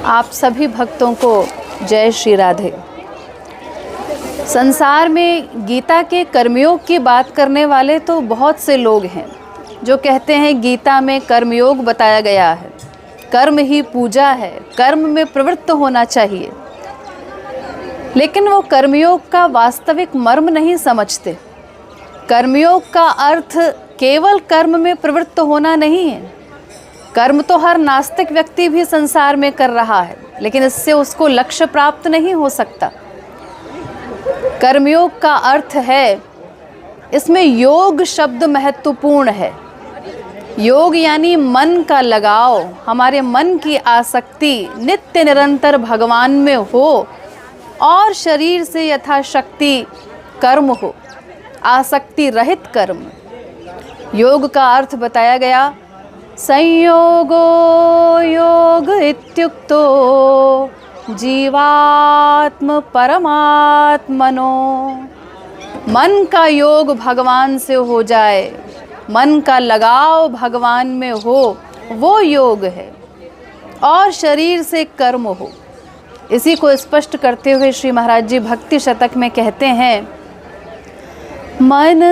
आप सभी भक्तों को जय श्री राधे। संसार में गीता के कर्मयोग की बात करने वाले तो बहुत से लोग हैं जो कहते हैं गीता में कर्मयोग बताया गया है, कर्म ही पूजा है, कर्म में प्रवृत्त होना चाहिए। लेकिन वो कर्मयोग का वास्तविक मर्म नहीं समझते। कर्मयोग का अर्थ केवल कर्म में प्रवृत्त होना नहीं है। कर्म तो हर नास्तिक व्यक्ति भी संसार में कर रहा है, लेकिन इससे उसको लक्ष्य प्राप्त नहीं हो सकता। कर्मयोग का अर्थ है, इसमें योग शब्द महत्वपूर्ण है। योग यानी मन का लगाव, हमारे मन की आसक्ति नित्य निरंतर भगवान में हो और शरीर से यथाशक्ति कर्म हो, आसक्ति रहित कर्म। योग का अर्थ बताया गया, संयोगो योग इत्युक्तो जीवात्म परमात्मनो। मन का योग भगवान से हो जाए, मन का लगाव भगवान में हो, वो योग है और शरीर से कर्म हो। इसी को स्पष्ट करते हुए श्री महाराज जी भक्ति शतक में कहते हैं, मन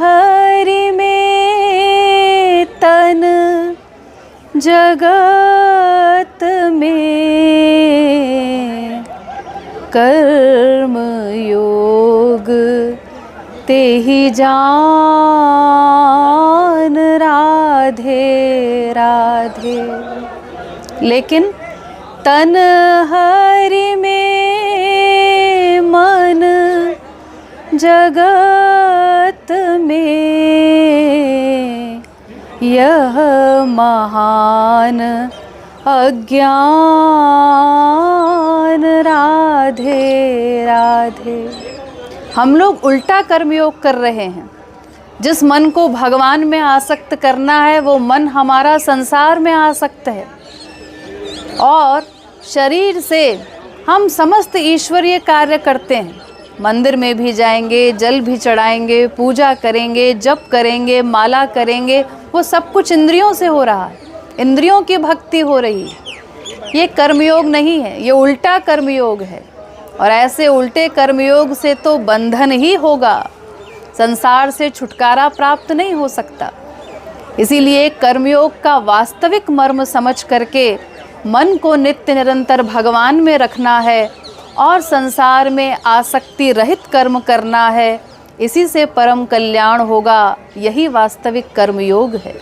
हरि में तन जगत में, कर्म योग ते ही जान राधे राधे। लेकिन तन हरि में मन जगत में, यह महान अज्ञान राधे राधे। हम लोग उल्टा कर्मयोग कर रहे हैं। जिस मन को भगवान में आसक्त करना है, वो मन हमारा संसार में आसक्त है और शरीर से हम समस्त ईश्वरीय कार्य करते हैं। मंदिर में भी जाएंगे, जल भी चढ़ाएंगे, पूजा करेंगे, जप करेंगे, माला करेंगे, वो सब कुछ इंद्रियों से हो रहा है, इंद्रियों की भक्ति हो रही है। ये कर्मयोग नहीं है, ये उल्टा कर्मयोग है। और ऐसे उल्टे कर्मयोग से तो बंधन ही होगा, संसार से छुटकारा प्राप्त नहीं हो सकता। इसीलिए कर्मयोग का वास्तविक मर्म समझ करके मन को नित्य निरंतर भगवान में रखना है और संसार में आसक्ति रहित कर्म करना है। इसी से परम कल्याण होगा। यही वास्तविक कर्मयोग है।